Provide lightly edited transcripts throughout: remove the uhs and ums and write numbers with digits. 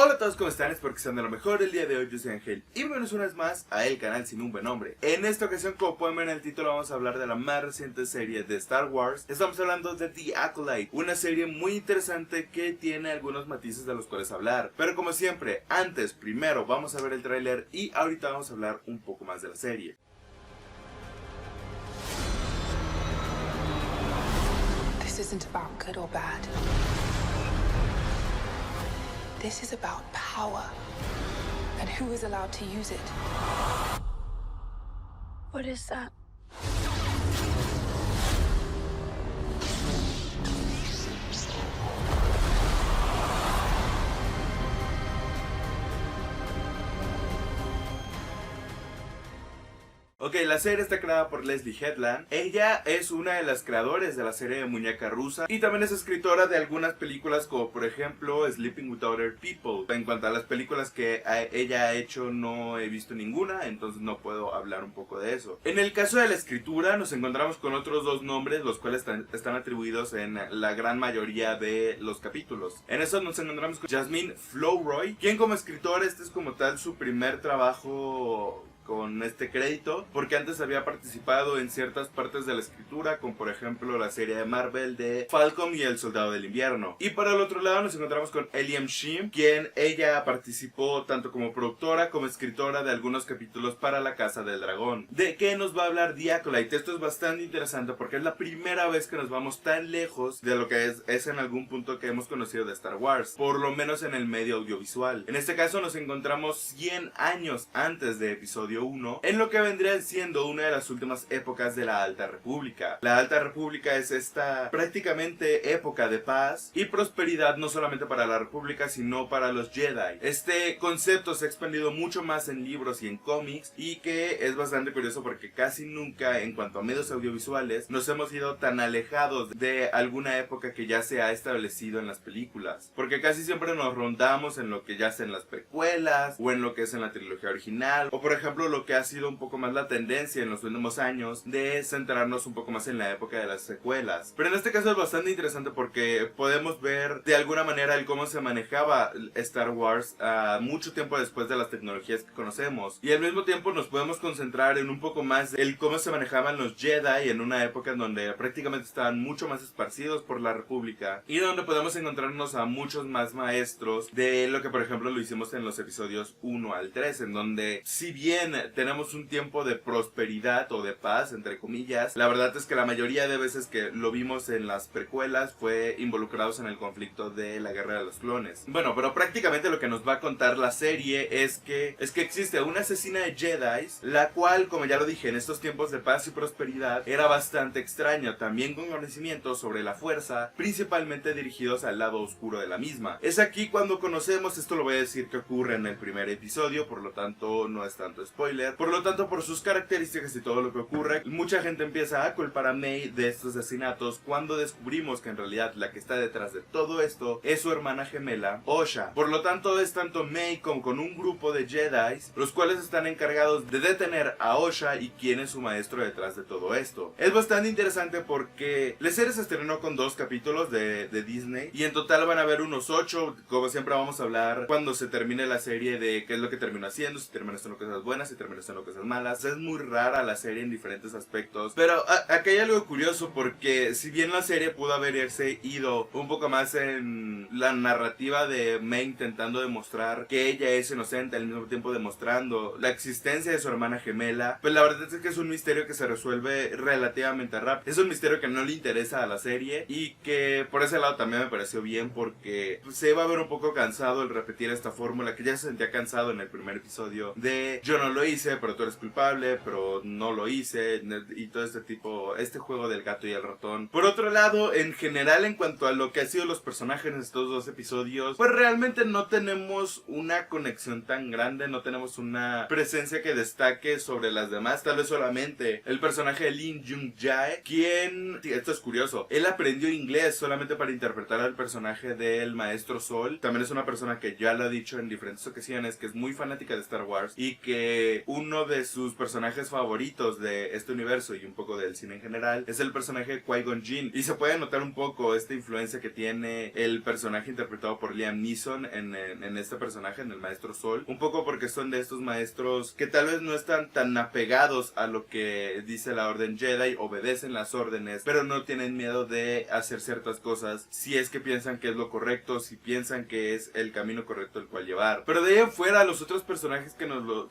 Hola a todos, ¿cómo están? Espero que estén de lo mejor. El día de hoy yo soy Ángel y bienvenidos una vez más a el canal sin un buen nombre. En esta ocasión, como pueden ver en el título, vamos a hablar de la más reciente serie de Star Wars. Estamos hablando de The Acolyte, una serie muy interesante que tiene algunos matices de los cuales hablar. Pero como siempre, primero vamos a ver el tráiler y ahorita vamos a hablar un poco más de la serie. This isn't about good or bad. This is about power and who is allowed to use it. What is that? Ok, la serie está creada por Leslie Headland. Ella es una de las creadores de la serie de Muñeca Rusa y también es escritora de algunas películas como por ejemplo Sleeping with Other People. En cuanto a las películas que ella ha hecho, no he visto ninguna, entonces no puedo hablar un poco de eso. En el caso de la escritura nos encontramos con otros dos nombres, los cuales están atribuidos en la gran mayoría de los capítulos. En eso nos encontramos con Jasmine Flowroy, quien como escritor este es como tal su primer trabajo con este crédito, porque antes había participado en ciertas partes de la escritura, como por ejemplo la serie de Marvel de Falcon y el Soldado del Invierno. Y por el otro lado nos encontramos con Ellie Shim, quien ella participó tanto como productora como escritora de algunos capítulos para La Casa del Dragón. ¿De qué nos va a hablar The Acolyte? Esto es bastante interesante porque es la primera vez que nos vamos tan lejos de lo que es en algún punto que hemos conocido de Star Wars, por lo menos en el medio audiovisual. En este caso nos encontramos 100 años antes de episodio 1, en lo que vendría siendo una de las últimas épocas de la Alta República. La Alta República es esta prácticamente época de paz y prosperidad, no solamente para la República sino para los Jedi. Este concepto se ha expandido mucho más en libros y en cómics, y que es bastante curioso porque casi nunca en cuanto a medios audiovisuales nos hemos ido tan alejados de alguna época que ya se ha establecido en las películas, porque casi siempre nos rondamos en lo que ya sea en las precuelas o en lo que es en la trilogía original, o por ejemplo lo que ha sido un poco más la tendencia en los últimos años de centrarnos un poco más en la época de las secuelas. Pero en este caso es bastante interesante porque podemos ver de alguna manera el cómo se manejaba Star Wars mucho tiempo después de las tecnologías que conocemos, y al mismo tiempo nos podemos concentrar en un poco más el cómo se manejaban los Jedi en una época en donde prácticamente estaban mucho más esparcidos por la República, y donde podemos encontrarnos a muchos más maestros de lo que por ejemplo lo hicimos en los episodios 1 al 3, en donde si bien tenemos un tiempo de prosperidad o de paz, entre comillas, la verdad es que la mayoría de veces que lo vimos en las precuelas fue involucrados en el conflicto de la Guerra de los Clones. Bueno, pero prácticamente lo que nos va a contar la serie es que existe una asesina de Jedi, la cual, como ya lo dije, en estos tiempos de paz y prosperidad era bastante extraña, también con conocimientos sobre la fuerza, principalmente dirigidos al lado oscuro de la misma. Es aquí cuando conocemos, esto lo voy a decir que ocurre en el primer episodio, por lo tanto no es tanto spoiler. Por lo tanto, por sus características y todo lo que ocurre, mucha gente empieza a culpar a May de estos asesinatos, cuando descubrimos que en realidad la que está detrás de todo esto es su hermana gemela, Osha. Por lo tanto, es tanto May como con un grupo de Jedi los cuales están encargados de detener a Osha y quién es su maestro detrás de todo esto. Es bastante interesante porque la serie se estrenó con 2 capítulos de Disney, y en total van a haber unos 8. Como siempre vamos a hablar cuando se termine la serie de qué es lo que terminó haciendo, si terminó haciendo cosas buenas, si terminó haciendo cosas malas. Es muy rara la serie en diferentes aspectos, pero aquí hay algo curioso, porque si bien la serie pudo haberse ido un poco más en la narrativa de May intentando demostrar que ella es inocente, al mismo tiempo demostrando la existencia de su hermana gemela, pues la verdad es que es un misterio que se resuelve relativamente rápido. Es un misterio que no le interesa a la serie, y que por ese lado también me pareció bien, porque se iba a ver un poco cansado el repetir esta fórmula que ya se sentía cansado en el primer episodio de yo no lo hice, pero tú eres culpable, pero no lo hice, y todo este juego del gato y el ratón. Por otro lado, en general, en cuanto a lo que han sido los personajes en estos 2 episodios, pues realmente no tenemos una conexión tan grande, no tenemos una presencia que destaque sobre las demás. Tal vez solamente el personaje de Lin Jung-jae, quien, esto es curioso, él aprendió inglés solamente para interpretar al personaje del Maestro Sol. También es una persona que ya lo ha dicho en diferentes ocasiones, que es muy fanática de Star Wars y que que uno de sus personajes favoritos de este universo y un poco del cine en general es el personaje de Qui-Gon Jinn, y se puede notar un poco esta influencia que tiene el personaje interpretado por Liam Neeson en este personaje, en el Maestro Sol, un poco porque son de estos maestros que tal vez no están tan apegados a lo que dice la Orden Jedi, obedecen las órdenes, pero no tienen miedo de hacer ciertas cosas si es que piensan que es lo correcto, si piensan que es el camino correcto el cual llevar. Pero de ahí en fuera, los otros personajes que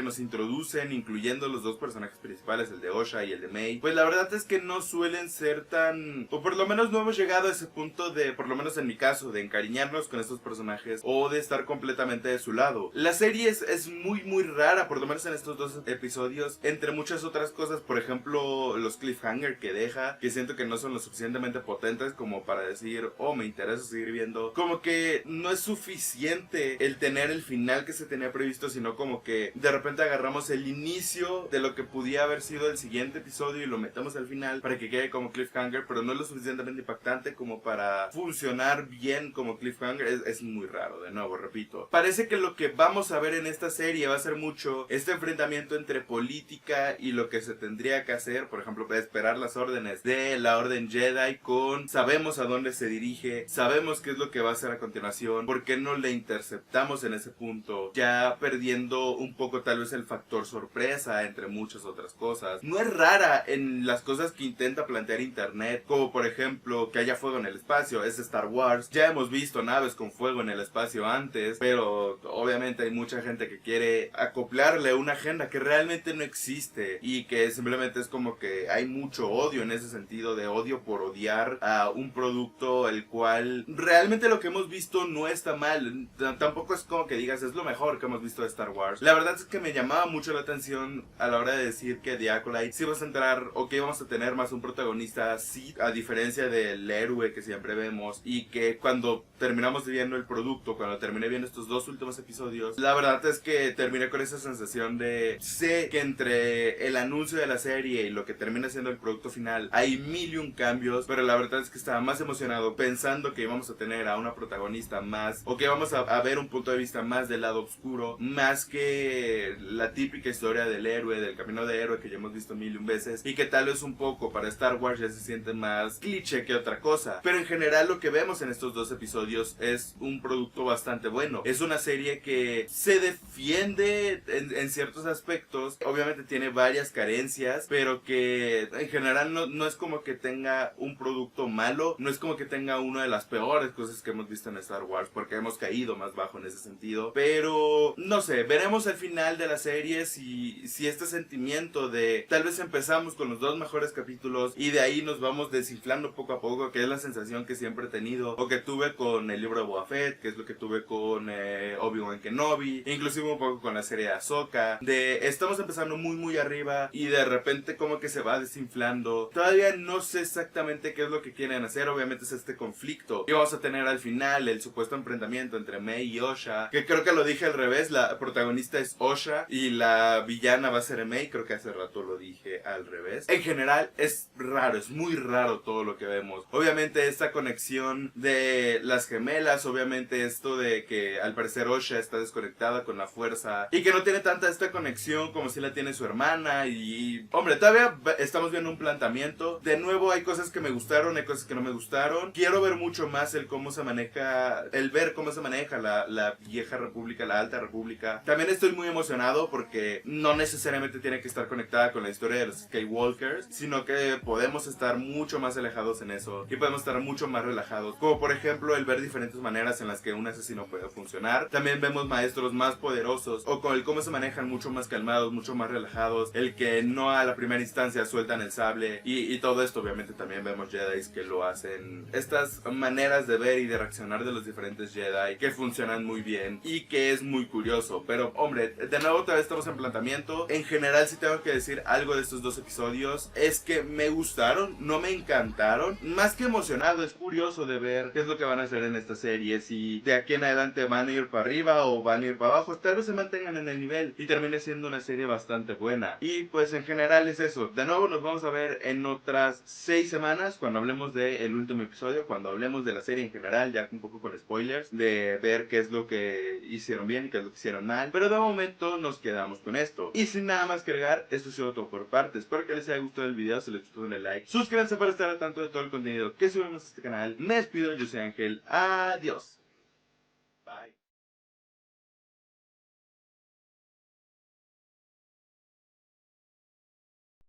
nos introducen, incluyendo los dos personajes principales, el de Osha y el de May, pues la verdad es que no suelen ser tan, o por lo menos no hemos llegado a ese punto de, por lo menos en mi caso, de encariñarnos con estos personajes o de estar completamente de su lado. La serie es muy rara, por lo menos en estos dos episodios, entre muchas otras cosas. Por ejemplo, los cliffhanger que deja, que siento que no son lo suficientemente potentes como para decir, oh, me interesa seguir viendo. Como que no es suficiente el tener el final que se tenía previsto, sino como que de repente agarramos el inicio de lo que pudiera haber sido el siguiente episodio y lo metemos al final para que quede como cliffhanger, pero no es lo suficientemente impactante como para funcionar bien como cliffhanger. Es muy raro, de nuevo, repito. Parece que lo que vamos a ver en esta serie va a ser mucho este enfrentamiento entre política y lo que se tendría que hacer, por ejemplo, para esperar las órdenes de la Orden Jedi con sabemos a dónde se dirige, sabemos qué es lo que va a hacer a continuación, ¿por qué no le interceptamos en ese punto? Ya perdiendo un poco tal vez el factor sorpresa entre muchas otras cosas. No es rara en las cosas que intenta plantear internet, como por ejemplo que haya fuego en el espacio, es Star Wars. Ya hemos visto naves con fuego en el espacio antes, pero obviamente hay mucha gente que quiere acoplarle una agenda que realmente no existe y que simplemente es como que hay mucho odio en ese sentido, de odio por odiar a un producto el cual realmente lo que hemos visto no está mal. Tampoco es como que digas es lo mejor que hemos visto de Star Wars. La verdad es que me llamaba mucho la atención a la hora de decir que The Acolyte sí va a centrar o que vamos a tener más un protagonista así, a diferencia del héroe que siempre vemos, y que cuando terminamos viendo el producto, cuando terminé viendo estos dos últimos episodios, la verdad es que terminé con esa sensación de sé que entre el anuncio de la serie y lo que termina siendo el producto final hay mil y un cambios, pero la verdad es que estaba más emocionado pensando que íbamos a tener a una protagonista más, o que vamos a ver un punto de vista más del lado oscuro, más que la típica historia del héroe, del camino de héroe que ya hemos visto mil y un veces, y que tal vez un poco para Star Wars ya se siente más cliché que otra cosa. Pero en general lo que vemos en estos dos episodios es un producto bastante bueno. Es una serie que se defiende en ciertos aspectos, obviamente tiene varias carencias, pero que en general no es como que tenga un producto malo, no es como que tenga una de las peores cosas que hemos visto en Star Wars, porque hemos caído más bajo en ese sentido. Pero no sé, veremos al final de la serie si este sentimiento de tal vez empezamos con los dos mejores capítulos y de ahí nos vamos desinflando poco a poco, que es la sensación que siempre he tenido, o que tuve con el libro de Boba Fett, que es lo que tuve con Obi-Wan Kenobi, inclusive un poco con la serie de Ahsoka, de estamos empezando muy arriba y de repente como que se va desinflando. Todavía no sé exactamente qué es lo que quieren hacer, obviamente es este conflicto, y vamos a tener al final el supuesto enfrentamiento entre May y Osha, que creo que lo dije al revés, la protagonista es Osha y la villana va a ser May, creo que hace rato lo dije al revés. En general es raro, es muy raro todo lo que vemos. Obviamente esta conexión de las gemelas, obviamente esto de que al parecer Osha está desconectada con la fuerza y que no tiene tanta esta conexión como si la tiene su hermana, y hombre, todavía estamos viendo un planteamiento. De nuevo hay cosas que me gustaron, hay cosas que no me gustaron. Quiero ver mucho más el cómo se maneja, el ver cómo se maneja la vieja república, la alta república. También estoy muy emocionado porque no necesariamente tiene que estar conectada con la historia de los Skywalkers, sino que podemos estar mucho más alejados en eso y podemos estar mucho más relajados, como por ejemplo el ver diferentes maneras en las que un asesino puede funcionar. También vemos maestros más poderosos, o con el cómo se manejan mucho más calmados, mucho más relajados, el que no a la primera instancia sueltan el sable y todo esto. Obviamente también vemos Jedis que lo hacen, estas maneras de ver y de reaccionar de los diferentes Jedi que funcionan muy bien y que es muy curioso. Pero hombre, de nuevo otra vez estamos en planteamiento. En general, si tengo que decir algo de estos dos episodios, es que me gustaron, no me encantaron. Más que emocionado, es curioso de ver qué es lo que van a hacer en esta serie, si de aquí en adelante van a ir para arriba o van a ir para abajo. Tal vez se mantengan en el nivel y termine siendo una serie bastante buena. Y pues en general es eso. De nuevo nos vamos a ver en otras 6 semanas cuando hablemos del último episodio, cuando hablemos de la serie en general, ya un poco con spoilers, de ver qué es lo que hicieron bien y qué es lo que hicieron mal. Pero de momento nos quedamos quedamos con esto. Y sin nada más que agregar, esto ha sido todo por parte. Espero que les haya gustado el video, si les gustó denle like. Suscríbanse para estar al tanto de todo el contenido que subimos a este canal. Me despido, yo soy Ángel. Adiós.